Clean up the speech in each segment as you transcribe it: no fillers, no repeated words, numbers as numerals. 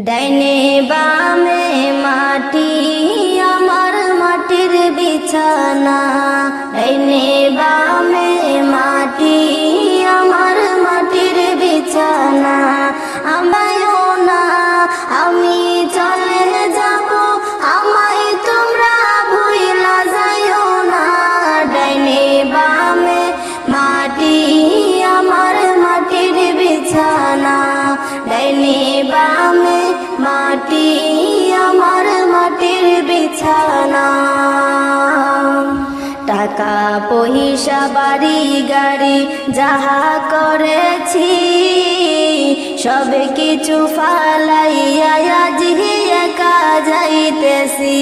ডাইনে বামে মাটি আমার মাটির বিছানা, ডাইনে বামে মাটি আমার মাটির বিছানা। আমায়ও না আমি চলে যাব, আমায় তোমরা ভুইলা যাইও না। ডাইনে বামে মাটি আমার মাটির বিছানা, ডাইনে বামে মাটি আমার মাটির বিছানা। টাকা পয়সা বাড়ি গাড়ি যাহা করেছি, সব কিছু ফালাইয়া আজ একা যাইতেছি।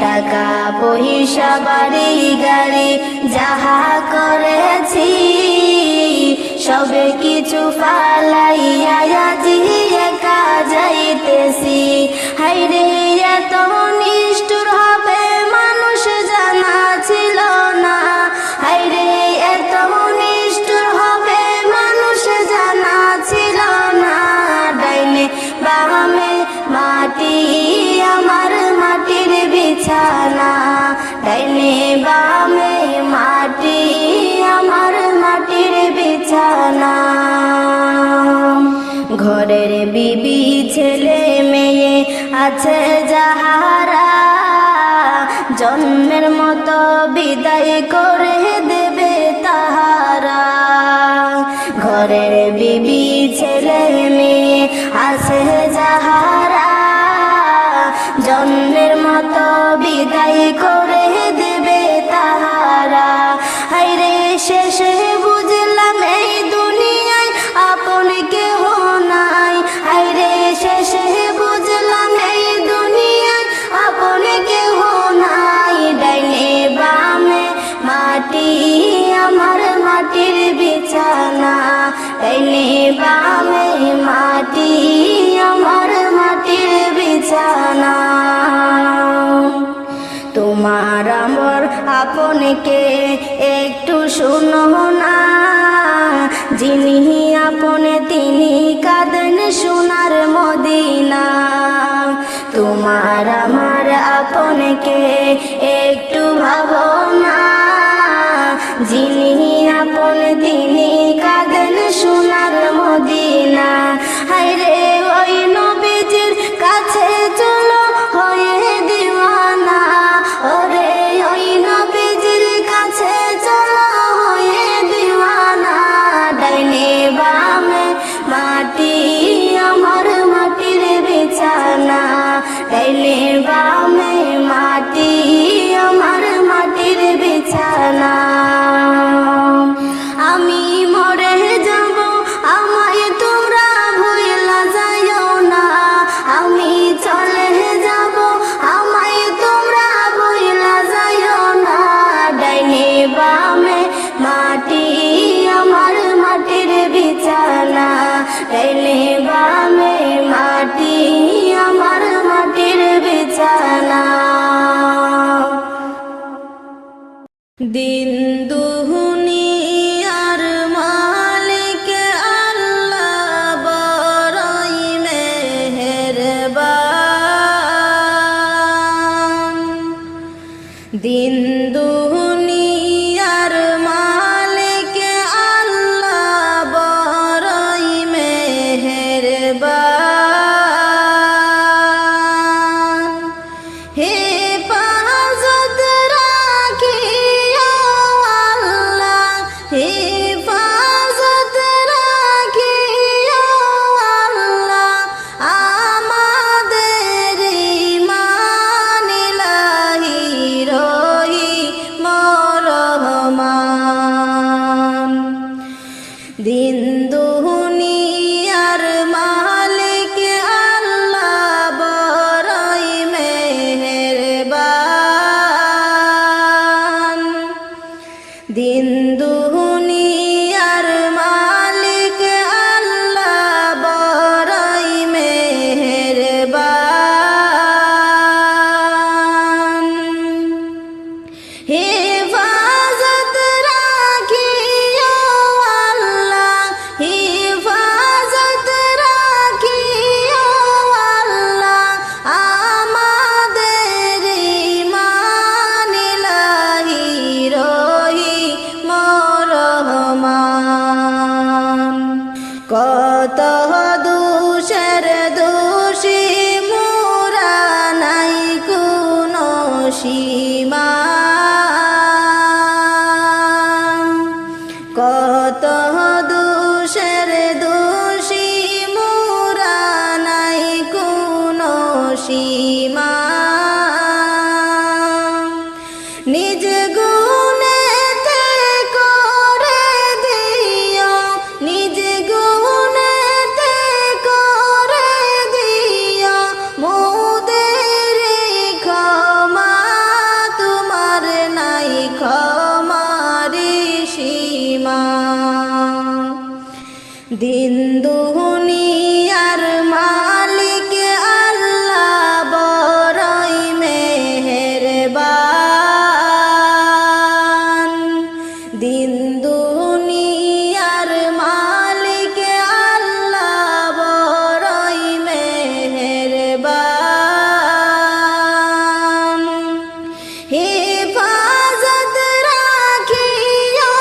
টাকা পয়সা বাড়ি গাড়ি যাহা করেছি, সব কিছু ফালাইয়া আজ একা যাইতেছি। হায়রে এত নিষ্ঠুর হবে মানুষ জানা ছিল না, হায়রে এত নিষ্ঠুর হবে মানুষ জানা ছিল না। ডাইনে বামে মাটি আমার মাটির বিছানা, ডাইনে বামে মাটি আমার মাটির বিছানা। ঘরের বিবি ছেলে মেয়ে আছে যাহারা, জন্মের মতো বিদায় করে দেবে তাহারা। ঘরের বিবি ছেলে মেয়ে আছে যাহারা, জন্মের মতো বিদায় করে দেবে তাহারা। হায়রে শেষে বুঝলাম এই দুনিয়ায় আপন কেহ নাই, হায়রে শেষে বুঝলাম এই দুনিয়ায় আপন কেহ নাই। ডাইনে বামে মাটি আমার মাটির বিছানা, ডাইনে বামে মাটি আমার মাটির বিছানা। তোমার আমার আপনকে একটু শুনো না, যিনি আপনে তিনি কাঁদেন সোনার মদিনা। তোমার আমার আপনকে একটু ভাবো না, যিনি আপন তিনি কাঁদেন সোনার মদিনা। হায়রে ওই নবীজির কাছে চলো হয়ে দিওয়ানা, ওরে ওই নবীজির কাছে চলো হয়ে দিওয়ানা। ডাইনে বামে মাটি আমার মাটির বিছানা, ডাইনে বামে মাটি আমার মাটির বিছানা। আমি মরে যাব আমায় তোমরা ভুইলা যাইও না, আমি চলে যাব আমায় তোমরা ভুইলা যাইও না। ডাইনে বামে মাটি আমার মাটির বিছানা, ডাইনে বামে মাটি আমার মাটির বিছানা। দিন দুনিয়ার মালিক আল্লাহ বড়ই মেহেরবান, দিন দুনিয়ার মালিক আল্লাহ বড়ই মেহেরবান। হেফাজত রাখিও আল্লাহ, হেফাজত রাখিও আল্লাহ আমাদের ঈমান ইলাহি রহিম রহমান। দিন দুনিয়ার মালিক আল্লাহ বড়ই মেহেরবান, দিন দুনিয়ার মালিক আল্লাহ বড়ই মেহেরবান। হেফাজত রাখিও আল্লাহ, হেফাজত রাখিও দিন দুনিয়ার মালিক আল্লাহ বড়ই মেহেরবান। দিন দুনিয়ার মালিক আল্লাহ বড়ই মেহেরবান। হিফাজত রাখিও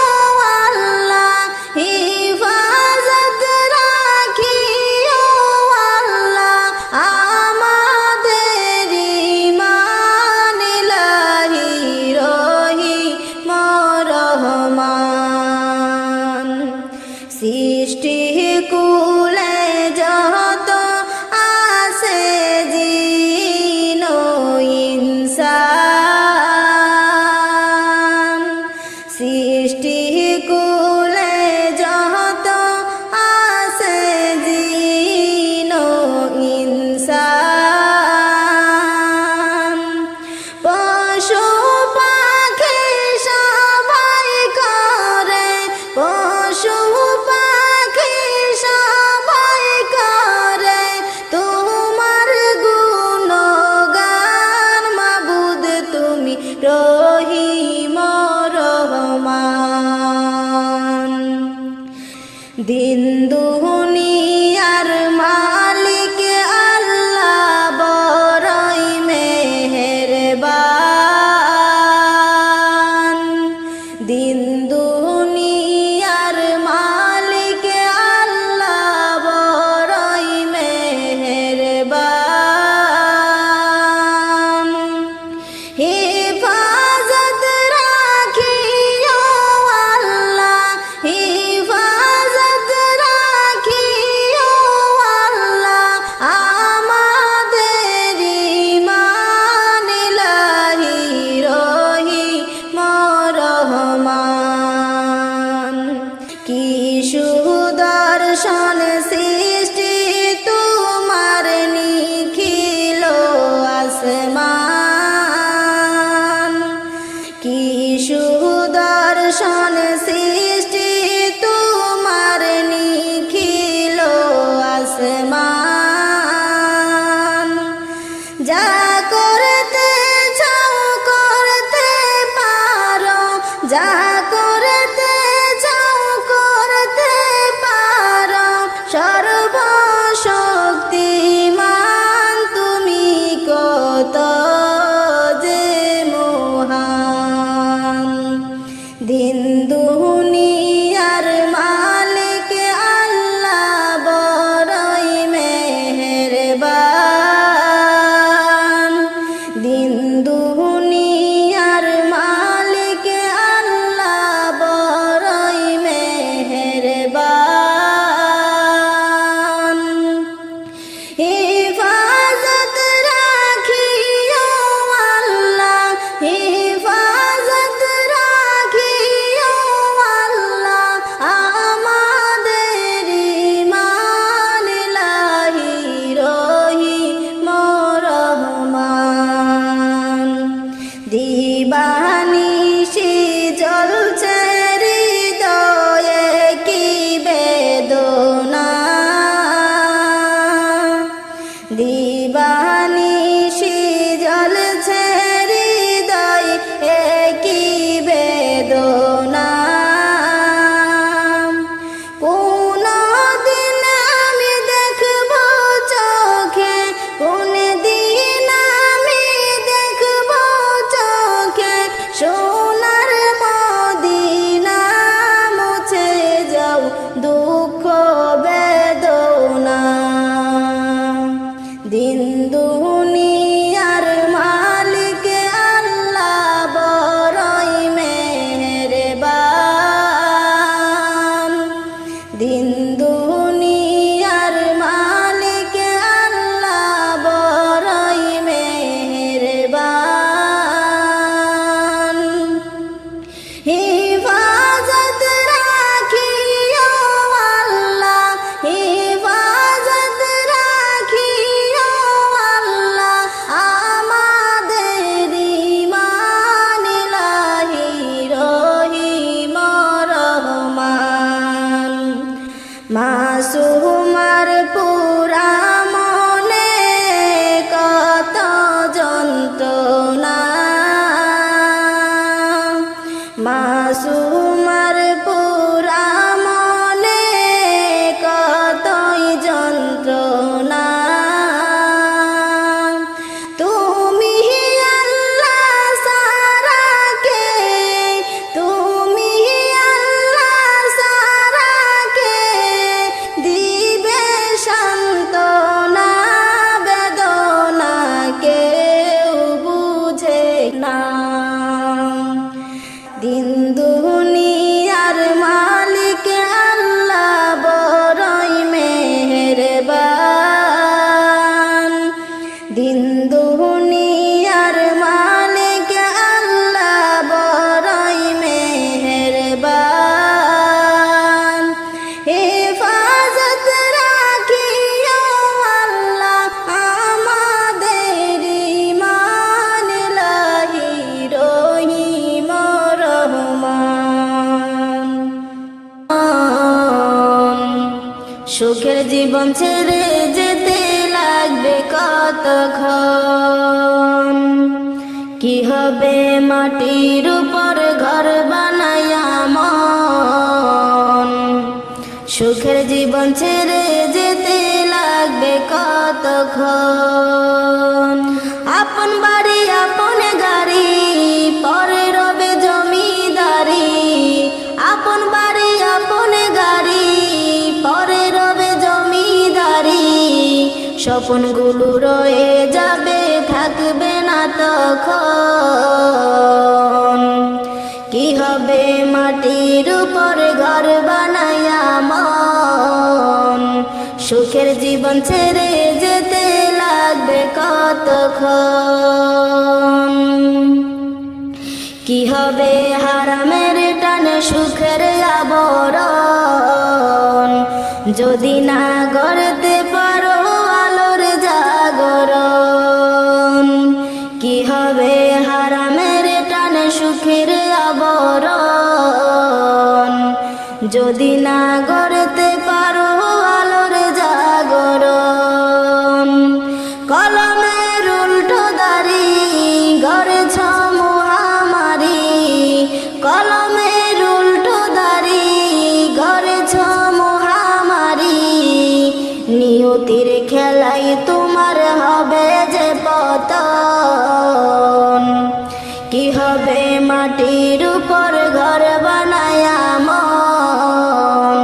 আল্লাহ, হিফাজত রাখিও আল্লাহ, আমাদের ঈমান ইলাহি রহিম রহমান। সৃষ্টি কুলে যত আছে জিন ও ইনসান, সৃষ্টি কুলে যত আছে জিন ও ইনসান। পশু পাখি সবাই করে, পশু পাখি সবাই করে তোমার গুণগান। মাবুদ তুমি রহিম রহমান। দিন দুনিয়ার মালিক আল্লাহ বড়ই মেহেরবান। দিন দুনিয়ার মালিক আল্লাহ বড়ই মেহেরবান। হিফাজত রাখিও আল্লাহ, হিফাজত রাখিও আল্লাহ, আমাদের ঈমান ইলাহি রহিম রহমান। কি সুদর্শন সৃষ্টি তোমার নিখিল আসমান। কি সুদর্শন সৃষ্টি তোমার নিখিল আসমান। যা করতে চাও করতে পারো, যা করতে চাও করতে পারো, সর্বশক্তিমান তুমি কত যে মহান। দিন দুনিয়ার মালিক আল্লাহ বড়ই মেহেরবান। দিন দুনিয়ার মালিক আল্লাহ বড়ই মেহেরবান। হিফাজত রাখিও আল্লাহ, হিফাজত রাখিও মাসুমার পুরা মনে কতই যন্ত্রণা। তুমি আল্লাহ সারা কে, তুমি আল্লাহ সারা কে দিবে সান্ত্বনা। বেদনা কেউ বুঝে না। দিন দুনিয়ার মালিক আল্লাহ বড়ই মেহেরবান। দিন দুনিয়ার মালিক আল্লাহ বড়ই মেহেরবান। হেফাজত রাখিও আল্লাহ আমাদের ঈমান, ইলাহি রহিম রহমান। সুখের জীবন ছেড়ে যেতে লাগবে কতক্ষণ। কি হবে মাটির উপর ঘর বানায়া মন। সুখের জীবন ছেড়ে যেতে লাগবে কতক্ষণ। আপন বাড়ি আপন গাড়ি পরে রবে জমিদারি। আপন বাড়ি আপন গাড়ি পরে রবে জমিদারি। স্বপ্নগুলো রয়ে যাবে থাকবে না তখন। কি হবে মাটির উপর ঘর বানায়া মন। সুখের জীবন ছেড়ে যেতে লাগবে কতক্ষণ। কি হবে হারামের টানে সুখের আবরণ। যদি না গড়তে পারো আলোর জাগরণ। কি হবে হারামের টানে সুখের আবরণ। যদি না গড়তে পারো আলোর জাগরণ। কলমের উল্টো দাড়ি গড়েছ মহামারী। কলমের উল্টো দাড়ি গড়েছ মহামারী। নিয়তির খেলাই তোমার হবে যে পতন। কি হবে মাটির উপর ঘর বানায়া মন।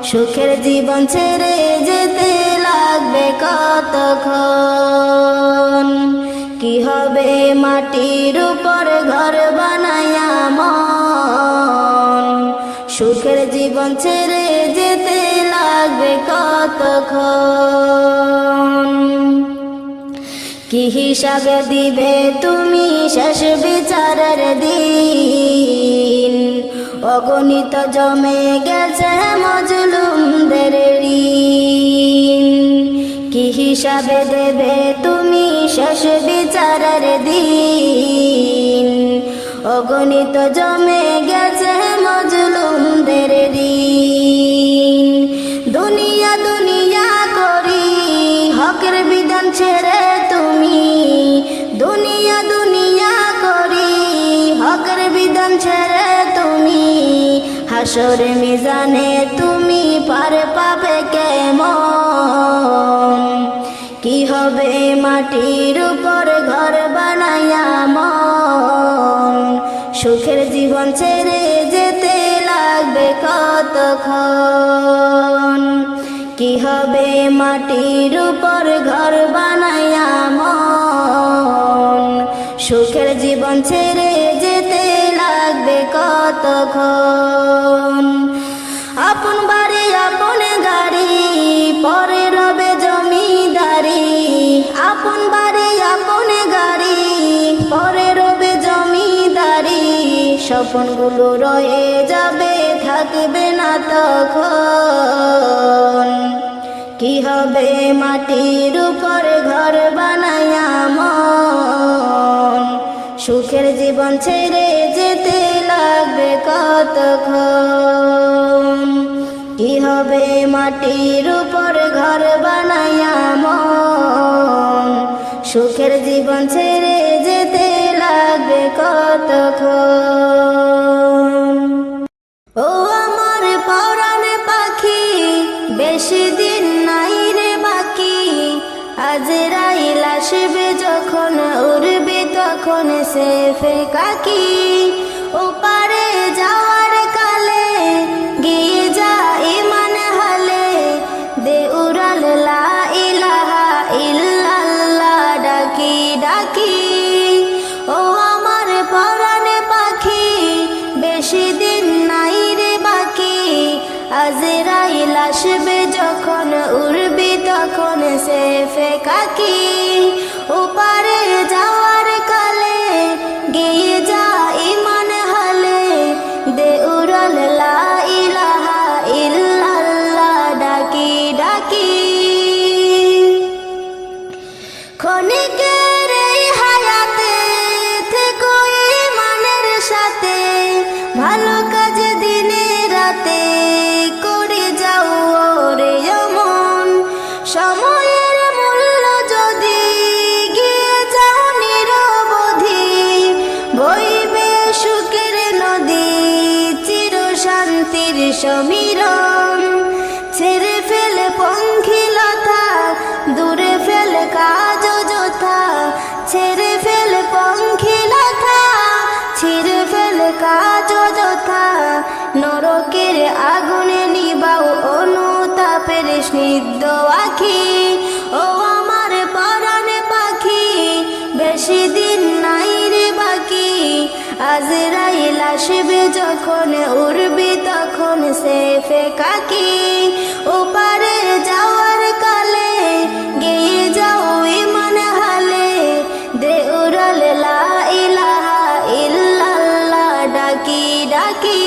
সুখের জীবন ছেড়ে যেতে লাগবে কতক্ষণ। কি হবে মাটির উপর ঘর বানায়া মন। সুখের জীবন ছেড়ে যেতে লাগবে কতক্ষণ। কি হিসাবে দিবে তুমি শেষ বিচারের দিন। অগণিত জমে গেছে মজলুমদের ঋণ। কি হিসাবে দেবে তুমি শেষ বিচারের দিন। অগণিত জমে গেছে মজলুমদের ঋণ। দুনিয়া দুনিয়া করি হকের বিধান ছেড়ে তুমি। দুনিয়া দুনিয়া করি হকের বিধান ছেড়ে তুমি। হাসর মিজানে তুমি পার পাবে কেমন। কি হবে মাটির উপর ঘর বানায়া মন। সুখের জীবন ছেড়ে যেতে লাগবে কতক্ষণ। কি হবে মাটির উপর ঘর বানায়া মন। সুখের জীবন ছেড়ে যেতে লাগবে কতক্ষণ। আপন বাড়ি আপন গাড়ি পরে রবে জমিদারি। আপন বাড়ি আপন গাড়ি পরে রবে জমিদারি। স্বপ্নগুলো রয়ে যাবে থাকবে না তখন। কি হবে মাটির উপর ঘর বানায়া মন। সুখের জীবন ছেড়ে যেতে লাগবে কতক্ষণ। কি হবে মাটির উপর ঘর বানায়া মন। সুখের জীবন ছেড়ে যেতে লাগবে কতক্ষণ। বেশি দিন নাই রে বাকি, আজরাইল আসবে যখন উড়বে তখন সেফে কাকি। ওপারে যাওয়ার কালে গিয়ে যা ইমান হালে, দে উড়াল লা ইলাহা ইল্লাল্লাহ ডাকি ডাকি। ও আমার পরাণে পাখি, বেশি দিন নাই রে বাকি, আজরাইল আসবে যখন উড়বি তখন সেফে কাকি। ওপারে যাওয়ার কালে গিয়ে যা ইমান হালে, দে উড়াল লা ইলাহা ইল্লাল্লাহ ডাকি ডাকি। ক্ষণিকের এই হায়াতে থেকো ইমানের সাথে, ভালো কাজ দিনে রাতে করে যাও রে অমন। সময়ের মূল্য যদি গিয়ে যাও নিরবধি, বইবে সুখের নদী চির শান্তির সমীরণ। ছেড়ে ফেলে পঙ্খিলতা, দূরে ফেলে কাজ অযথা, ছেড়ে ফেলে পঙ্খিলতা, ছিঁড়ে ফেলে কাজ অযথা। নরকের আগুনে নিবাও অনুতাপের স্নিগ্ধ আখি। ও আমার পরাণে পাখি, বেশি দিন নাই রে বাকি, আজরাইল আসবে যখন উড়বি তখন সেফে কাকি। ওপারে যাওয়ার কালে গিয়ে যাও ইমান হালে, দে উড়াল লা ইলাহা ইল্লাল্লাহ ডাকি ডাকি।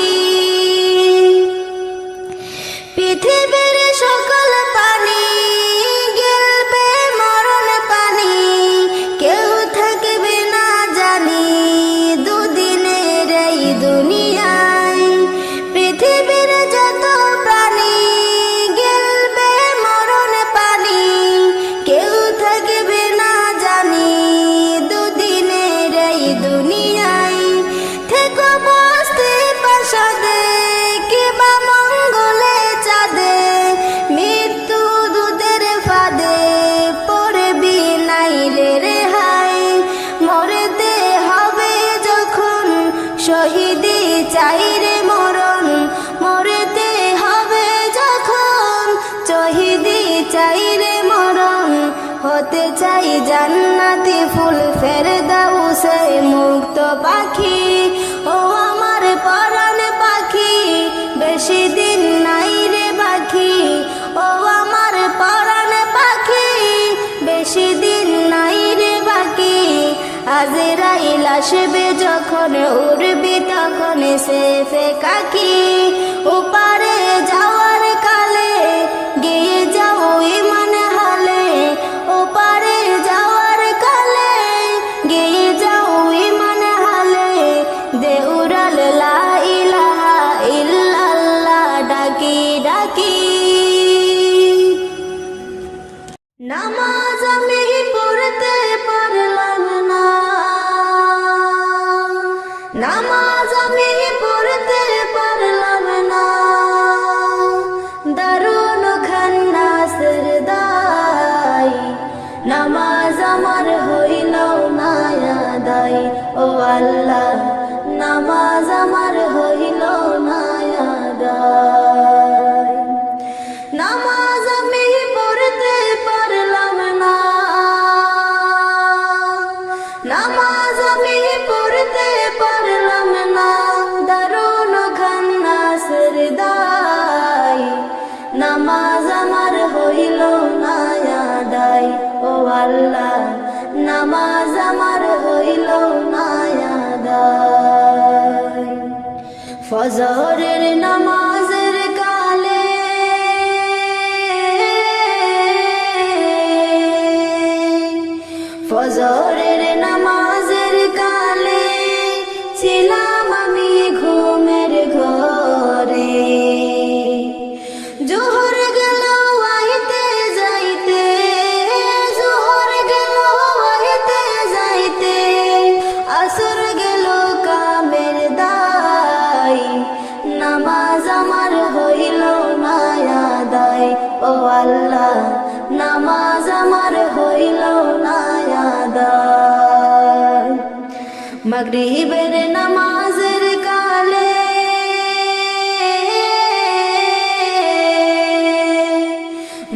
পৃথিবীর সকল পানি গেলবে মরণ পানি, কেউ থাকবে না জানি দুদিনের এই দুনিয়ায়। পৃথিবীর যত প্রাণী গেলবে মরণ পানি, কেউ থাকবে না জানি দুদিনের এই দুনিয়ায়। থেকো বসতে প্রাসাদে কিবা মঙ্গলে চাঁদে, মৃত্যু দুধের ফাঁদে পড়বি নাইলে রেহাই। মরেতে হবে যখন শহীদি চাই রে মরণ, মরেতে হবে যখন শহীদি চাই রে মরণ। হতে চাই জান্নাতি ফুল ফেরদাউসে মুক্ত পাখি। ও আমার পরাণে পাখি, বেশি দিন নাই রে বাকি, ও আমার পরাণে পাখি, বেশি দিন নাই রে বাকি, আজরাইল আসবে যখন উড়বি তখন সেফে কাকি। ওপারে যাওয়ার কালে গিয়ে যাও ইমান হালে, ওপারে যাওয়ার কালে গিয়ে যাও ইমান হালে, দে উড়াল লা ইলাহা ইল্লাল্লাহ ডাকি ডাকি। নামাজ আমি পড়তে পারলাম না, নামাজ আমি পড়তে পারলাম না, দারুন খান্নাসের দায়। নামাজ আমার হইল না আদায়, ও আল্লাহ নামাজ আমার হইল না আদায়। নামাজ আমি পড়তে পারলাম না, নামাজ আমি পড়তে পারলাম না, দারুন খান্নাসের দায়। নামাজ আমার হইল না আদায়, ও আল্লাহ নামাজ আমার হইল না আদায়। ফজরের নামাজের কালে ফজরের নামাজের কালে ছিলাম আমি ঘুমের ঘরে। জোহর গেল আইতে যাইতে, জোহর গেল আইতে যাইতে, আসর গেল কামের দায়। নামাজ আমার হইল না আদায়, ও মাগরিবের নামাজের কালে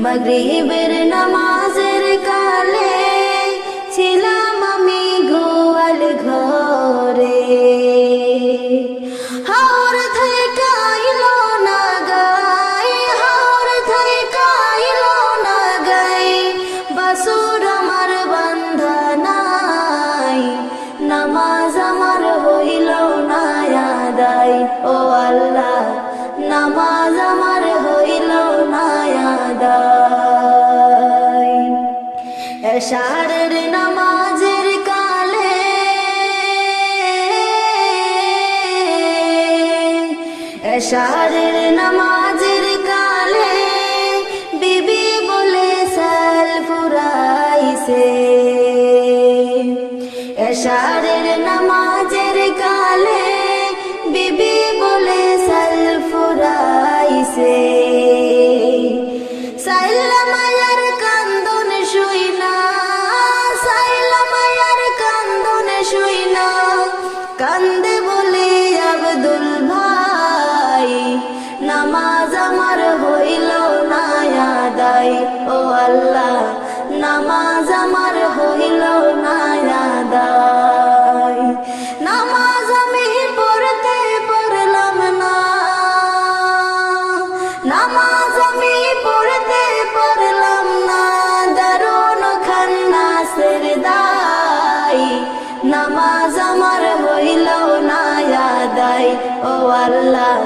মাগরিবের নামাজের কালে ছিলাম আমি গোয়াল ঘরে হাওর থেকে আইলো না গাই হাওর থেকে আইলো না গাই বাসুর আমার বান্ধা নাই নামাজ আমার হইল না আদায় ও আল্লাহ নামাজ আমার হইল না আদায় এশারের নামাজের কালে এশারের নামাজের কালে বিবি বলে সাল ফুরাইছে এশারের নামাজের কালে বিবি বলে সাল ফুরাইছে সাইলামায়ার কান্দন শুইনা সাইলামায়ার কান্দন শুইনা কান্দে বলে আব্দুল ভাই নামাজ আমার হইল না আদায় ও আল্লাহ নামাজ আমার হইল না আদায় নামাজ আমি পড়তে পারলাম না নামাজ আমি পড়তে পারলাম না দারুণ খান্নাসের দায় নামাজ আমার হইল না আদায় ও আল্লাহ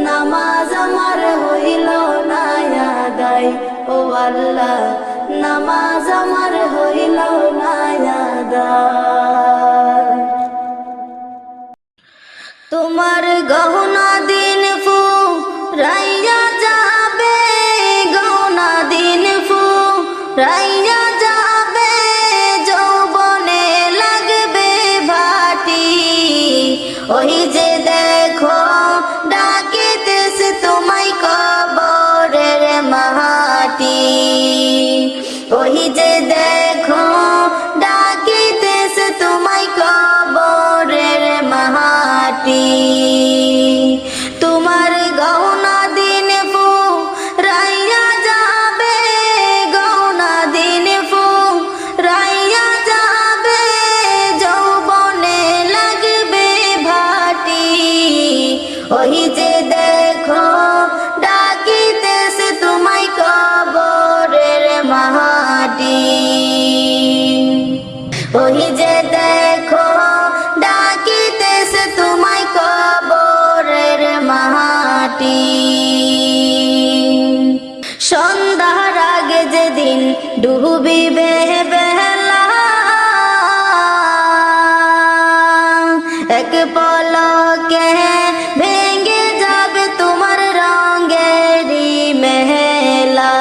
নামাজ আমার হইল না আদায় ও আল্লাহ নামাজ আমার হইল না আদায় তোমার গহনা দিন ফুরাইয়া যাবে গহনা দিন ফুরাইয়া যাবে যৌবনে লাগবে ভাটি ওই যে দেখো ডাকিতেছে তোমায় কবরের মাটি ওই যে দেখো ডাকিতেছে তোমায় কবরের মাটি তোমার গহনা দিন ফুরাইয়া যাবে গহনা দিন ফুরাইয়া যাবে যৌবনে লাগবে ভাটি ওই যে দেখো ডাকিতেছে তোমায় কবরের মাটি ওই যে দেখো ডাকিতেছে তোমায় কবরের মাটি সন্ধ্যার আগে যেদিন ডুবিবে বেলা এক পলকে ভেঙে যাবে তোমার রঙেরি মেলা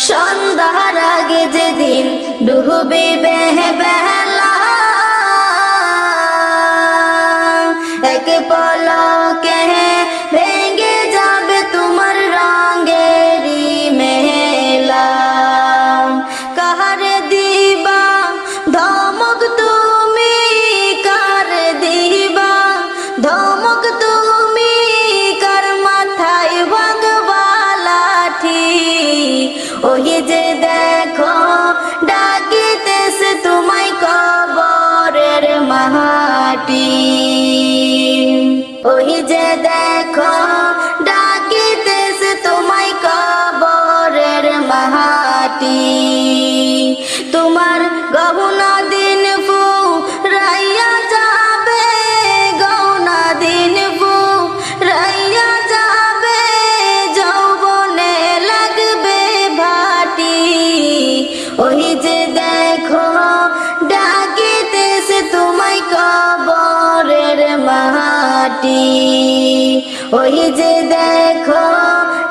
সন্ধ্যার আগে যেদিন ডুবিবে বেলা এক পলকে ভেঙে যাবে তোমার রঙেরি মেলা কার দিবা ধমক তুমি কার দিবা ধমক তুমি কার মাথায় ভাঙবা লাঠি ওই যে দেখো ডাকিতেছে তোমায় কবরের মাটি ওই যে দেখো ডাকিতেছে তোমায় কবরের মাটি তোমার গহনা দিন ফুরাইয়া যাবে গহনা দিন ফুরাইয়া যাবে যৌবনে লাগবে ভাটি ওই যে দেখো ডাকিতেছে তোমায় কবরের মাটি ওই যে দেখো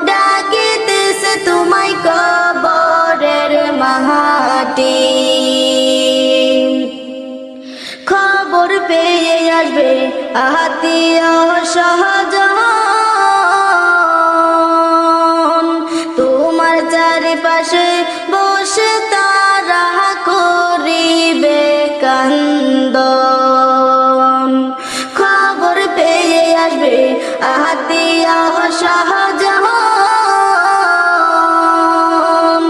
ডাকিতেছে তোমায় কবরের মাটি খবর পেয়ে আসবে আত্মীয় সহজন তোমার চারিপাশে বসে তারা করিবে কান্দ রে আতিয়া শাহজাহান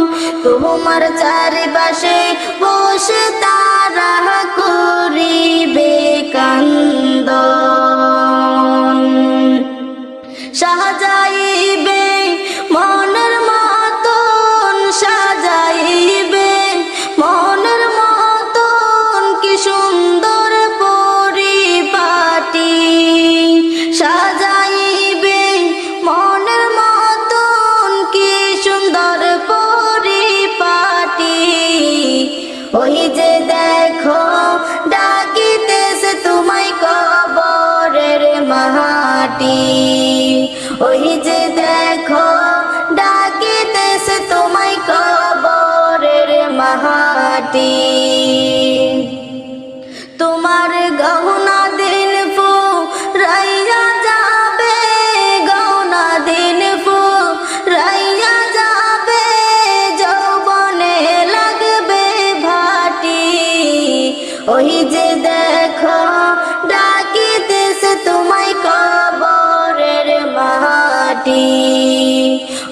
তোমার চারিপাশে বসে তারা করিবে কান্দন সাজাইবে মনের মতন সাজাইবে মনের মতন কি সুন্দর পরিপাটি সাজাইবে মনের মতন কি সুন্দর পরিপাটি ওই যে দেখো ডাকিতেছে তোমায় কবরের মাটি ওই যে দেখো ডাকিতেছে তোমায় কবরের মাটি তোমার গহনা দিন ফুরাইয়া যাবে গহনা দিন ফুরাইয়া যাবে যৌবনে লাগবে ভাটি ওই যে দেখো ডাকিতেছে তোমায় কবরের মাটি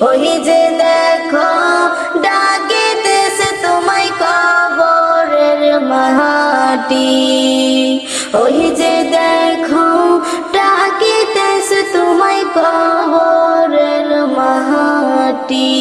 ওই যে দেখো ডাকিতেছে তোমায় কবরের মাটি ওই যে দেখো ডাকিতেছে তোমায় কবরের মাটি।